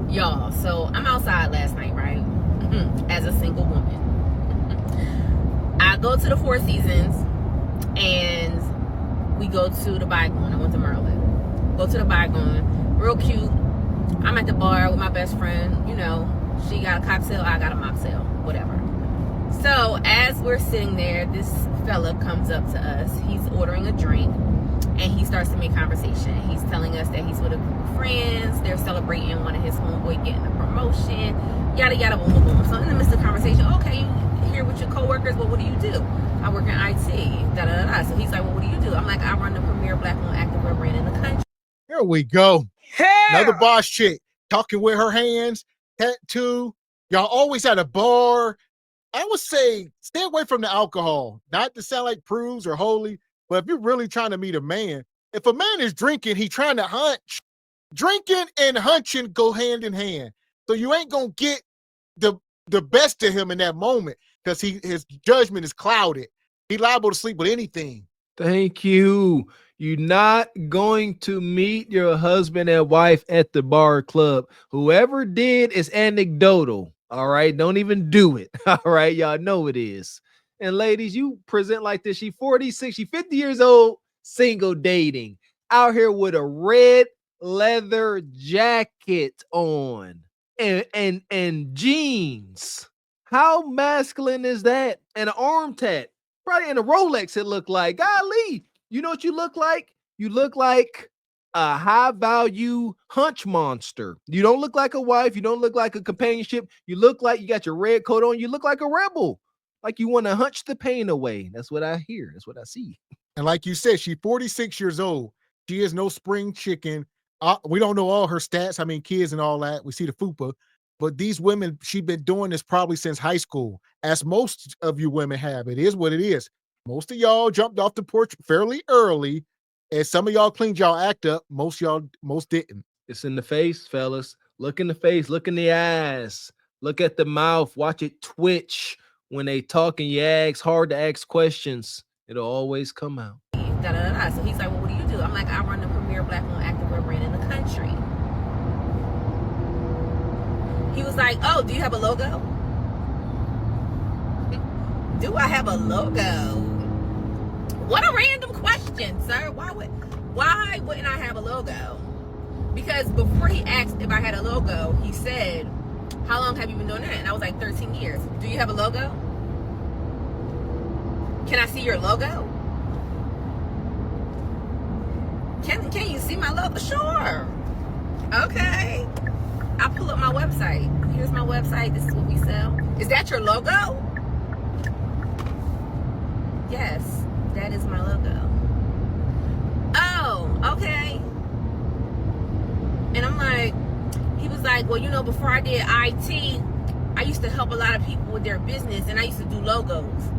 Y'all, so I'm outside last night, right? As a single woman. I go to the Four Seasons and we go to the Bygone. I went to Maryland. Go to the Bygone. Real cute. I'm at the bar with my best friend. You know, she got a cocktail, I got a mocktail, whatever. So as we're sitting there, this fella comes up to us. He's ordering a drink and he starts to make conversation. He's telling us that he's with a group of friends. They're celebrating one of his homeboy getting a promotion. Yada yada boom boom boom. So in the midst of the conversation, okay, you here with your coworkers? Well, what do you do? I work in IT. Da da da. So he's like, well, what do you do? I'm like, I run the premier black-owned activewear brand in the country. Here we go. Yeah. Another boss chick talking with her hands, tattoo. Y'all always at a bar. I would say stay away from the alcohol. Not to sound like prudes or holy, but if you're really trying to meet a man, if a man is drinking, he's trying to hunch. Drinking and hunching go hand in hand. So you ain't gonna get the best of him in that moment because his judgment is clouded. He's liable to sleep with anything. Thank you. You're not going to meet your husband and wife at the bar club. Whoever did is anecdotal. All right. Don't even do it. All right. Y'all know it is. And ladies, you present like this. She 46, she 50 years old, single, dating, out here with a red leather jacket on and jeans. How masculine is that? And an arm tat. Probably in a Rolex, it looked like. Golly, you know what you look like? You look like a high-value hunch monster. You don't look like a wife. You don't look like a companionship. You look like you got your red coat on. You look like a rebel. Like you want to hunch the pain away. That's what I hear. That's what I see. And like you said, she's 46 years old. She is no spring chicken. We don't know all her stats. I mean, kids and all that. We see the FUPA. But these women, she's been doing this probably since high school, as most of you women have. It is what it is. Most of y'all jumped off the porch fairly early, and some of y'all cleaned y'all act up. Most didn't. It's in the face, fellas. Look in the face. Look in the eyes. Look at the mouth. Watch it twitch when they talk and you ask hard to ask questions. It'll always come out. Da da da. So he's like, well, what do you do? I'm like, I run the premier black-owned activewear brand in the country. He was like, oh, do you have a logo? Do I have a logo? What a random question, sir. Why wouldn't I have a logo? Because before he asked if I had a logo, he said, how long have you been doing that? And I was like, 13 years. Do you have a logo? Can I see your logo? Can you see my logo? Sure. Okay. I'll pull up my website. Here's my website. This is what we sell. Is that your logo? Yes, that is my logo. Oh, okay. And I'm like, he was like, well, you know, before I did IT, I used to help a lot of people with their business and I used to do logos.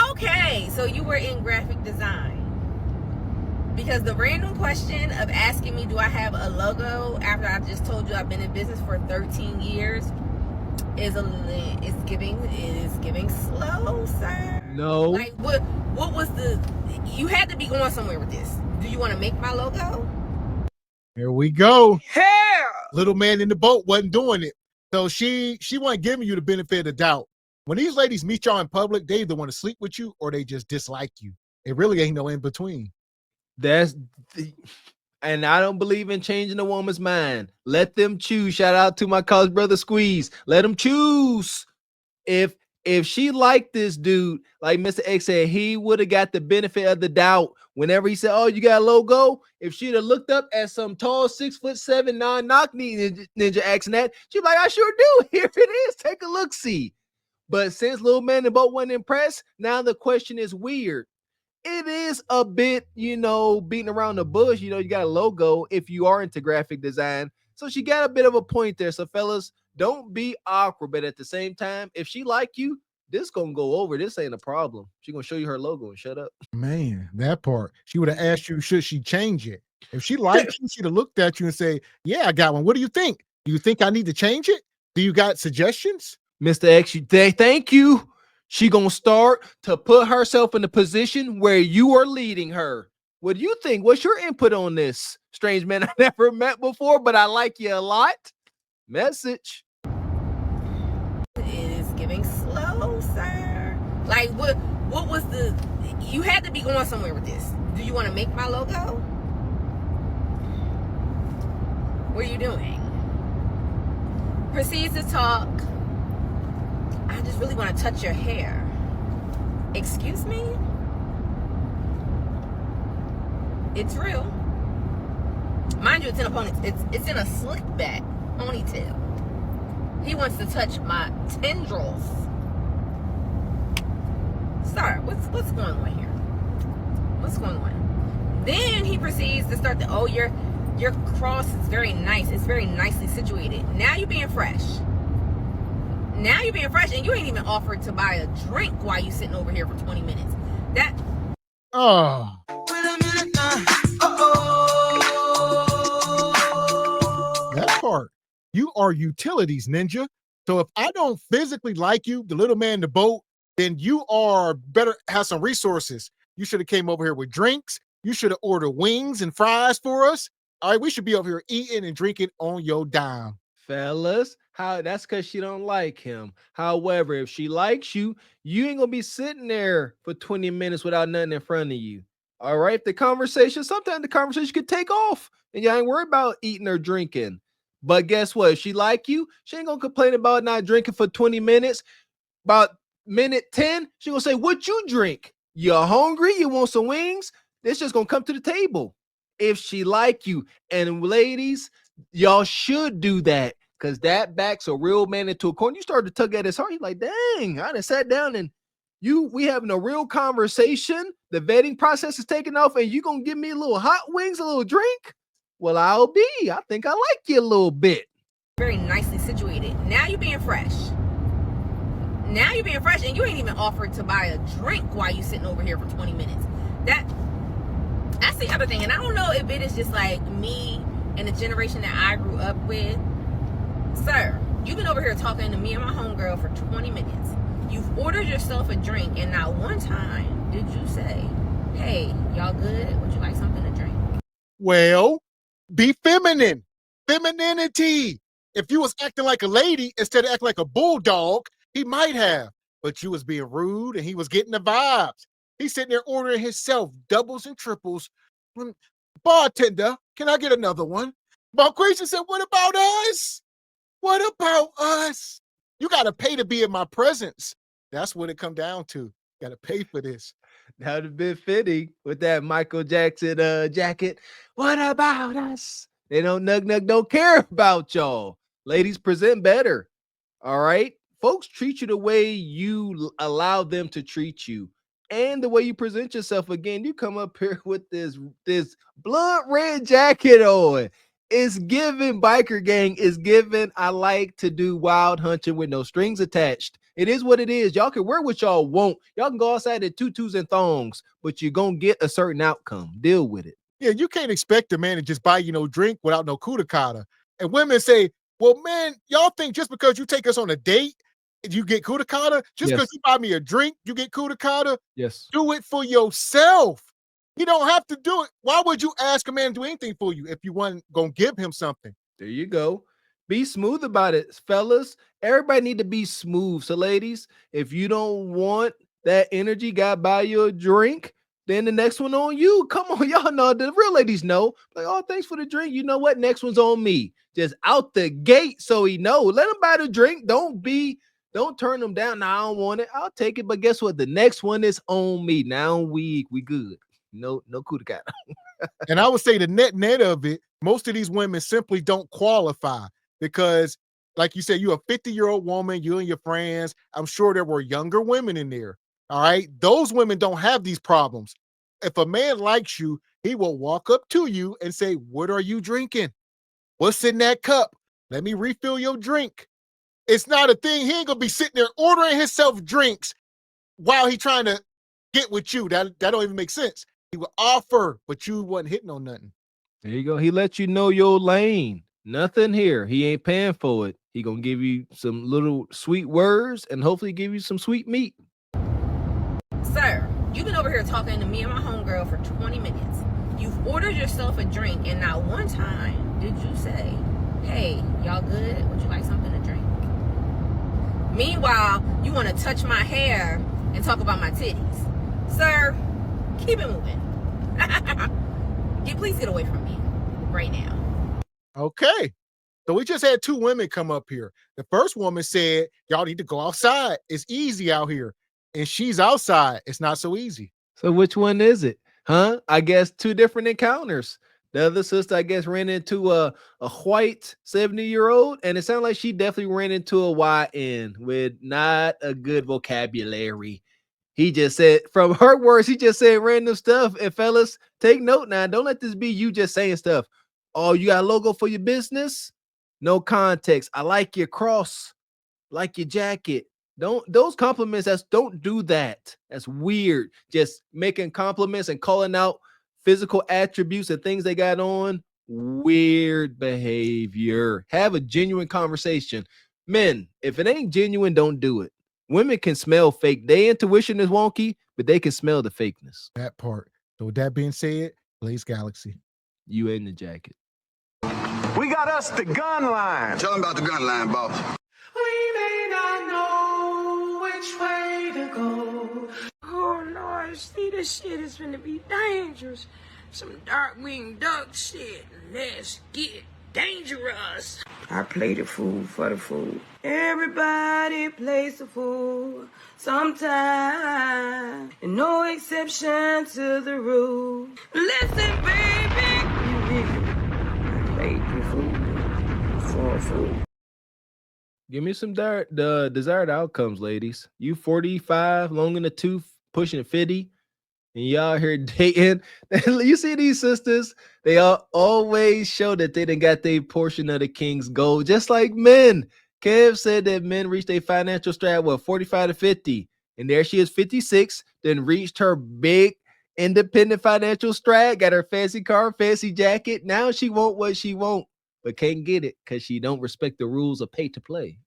Okay, so you were in graphic design. Because the random question of asking me, do I have a logo after I just told you I've been in business for 13 years is giving slow, sir. No. Like what was you had to be going somewhere with this. Do you want to make my logo? Here we go. Yeah. Little man in the boat wasn't doing it. So she wasn't giving you the benefit of the doubt. When these ladies meet y'all in public, they either want to sleep with you or they just dislike you. It really ain't no in between. And I don't believe in changing a woman's mind. Let them choose. Shout out to my college brother Squeeze. Let them choose. If she liked this dude, like Mr. X said, he would have got the benefit of the doubt. Whenever he said, oh, you got a logo, if she'd have looked up at some tall 6'7" non-knock ninja asking that, she'd be like, I sure do. Here it is. Take a look, see. But since little man in the boat wasn't impressed, now the question is weird. It is a bit, beating around the bush. You got a logo if you are into graphic design. So she got a bit of a point there. So fellas, don't be awkward. But at the same time, if she like you, this gonna go over. This ain't a problem. She gonna show you her logo and shut up. Man, that part. She would have asked you, should she change it? If she liked you, she'd have looked at you and say, yeah, I got one. What do you think? Do you think I need to change it? Do you got suggestions? Mr. X, thank you. She gonna start to put herself in a position where you are leading her. What do you think? What's your input on this? Strange man I never met before, but I like you a lot. Message. It is giving slow, sir. Like, what was the... You had to be going somewhere with this. Do you want to make my logo? What are you doing? Proceeds to talk. I just really want to touch your hair. Excuse me? It's real. Mind you, it's in a ponytail. It's in a slick back ponytail. He wants to touch my tendrils. Sir, what's going on here? What's going on? Then he proceeds to start to, your cross is very nice. It's very nicely situated. Now you're being fresh. Now you're being fresh, and you ain't even offered to buy a drink while you sitting over here for 20 minutes. That. Oh. That part. You are utilities, ninja. So if I don't physically like you, the little man in the boat, then you are better have some resources. You should have came over here with drinks. You should have ordered wings and fries for us. All right, we should be over here eating and drinking on your dime. Fellas, that's because she don't like him. However, if she likes you, you ain't gonna be sitting there for 20 minutes without nothing in front of you. All right, sometimes the conversation could take off and y'all ain't worried about eating or drinking. But guess what? If she like you, she ain't gonna complain about not drinking for 20 minutes. About minute 10, she gonna say, what you drink? You hungry? You want some wings? It's just gonna come to the table if she like you. And ladies, y'all should do that, because that backs a real man into a corner. You start to tug at his heart. He's like, dang, I done sat down and we having a real conversation. The vetting process is taking off, and you gonna give me a little hot wings, a little drink? Well, I think I like you a little bit. Very nicely situated. Now you're being fresh. Now you're being fresh, and you ain't even offered to buy a drink while you sitting over here for 20 minutes. That's the other thing. And I don't know if it is just like me and the generation that I grew up with. Sir, you've been over here talking to me and my homegirl for 20 minutes. You've ordered yourself a drink, and not one time did you say, hey, y'all good? Would you like something to drink? Well, be feminine. Femininity. If you was acting like a lady instead of acting like a bulldog, he might have. But you was being rude, and he was getting the vibes. He's sitting there ordering himself doubles and triples. Bartender, can I get another one? Marquisha said, what about us? What about us? You got to pay to be in my presence. That's what it come down to. Got to pay for this. That would have been fitting with that Michael Jackson jacket. What about us? They don't don't care about y'all. Ladies, present better. All right? Folks treat you the way you allow them to treat you. And the way you present yourself. Again, you come up here with this blood red jacket on. It's given biker gang. It's given I like to do wild hunting with no strings attached. It is what it is. Y'all can wear what y'all want. Y'all can go outside in tutus and thongs, but you're going to get a certain outcome. Deal with it. Yeah, you can't expect a man to just buy you no drink without no kudakata. And women say, well, man, y'all think just because you take us on a date, you get kudakata? Just because you buy me a drink, you get kudakata? Yes. Do it for yourself. You don't have to do it. Why would you ask a man to do anything for you if you weren't going to give him something? There you go. Be smooth about it, fellas. Everybody need to be smooth. So, ladies, if you don't want that energy, gotta buy you a drink, then the next one on you. Come on, y'all know the real ladies know. Like, oh, thanks for the drink. You know what? Next one's on me. Just out the gate, so he know. Let him buy the drink. Don't turn them down. Now I don't want it. I'll take it. But guess what? The next one is on me. Now we good. No kudakata. And I would say the net of it, most of these women simply don't qualify because, like you said, you're a 50-year-old woman, you and your friends. I'm sure there were younger women in there. All right. Those women don't have these problems. If a man likes you, he will walk up to you and say, what are you drinking? What's in that cup? Let me refill your drink. It's not a thing. He ain't gonna be sitting there ordering himself drinks while he trying to get with you. That don't even make sense. He will offer, but you wasn't hitting on nothing. There you go. He let you know your lane. Nothing here. He ain't paying for it. He gonna give you some little sweet words and hopefully give you some sweet meat. Sir, you've been over here talking to me and my homegirl for 20 minutes. You've ordered yourself a drink, and not one time did you say, hey, y'all good? Would Meanwhile, you want to touch my hair and talk about my titties. Sir, keep it moving. Please get away from me right now. Okay. So we just had two women come up here. The first woman said, y'all need to go outside. It's easy out here. And she's outside. It's not so easy. So which one is it? Huh? I guess two different encounters. The other sister, I guess, ran into a white 70-year-old, and it sounded like she definitely ran into a YN with not a good vocabulary. He just said, from her words, he just said random stuff. And fellas, take note now. Don't let this be you just saying stuff. Oh, you got a logo for your business? No context. I like your cross, like your jacket. Those compliments, don't do that. That's weird. Just making compliments and calling out physical attributes and things they got on. Weird behavior. Have a genuine conversation. Men, if it ain't genuine, don't do it. Women can smell fake. Their intuition is wonky, but they can smell the fakeness. That part. So with that being said, Blaze Galaxy. You in the jacket. We got us the gun line. Tell them about the gun line, boss. We may not know which way to go. Oh Lord, see, this shit is gonna be dangerous. Some dark-winged duck shit. Let's get dangerous. I play the fool for the fool. Everybody plays the fool sometime, and no exception to the rule. Listen, baby, you play the fool for a fool. Give me some the desired outcomes, ladies. You 45, long in the tooth, pushing 50, and y'all here dating. You see these sisters, they always show that they done got their portion of the king's gold, just like men. Kev said that men reach their financial strap, 45 to 50. And there she is, 56, then reached her big independent financial strat, got her fancy car, fancy jacket. Now she want what she want, but can't get it because she don't respect the rules of pay to play.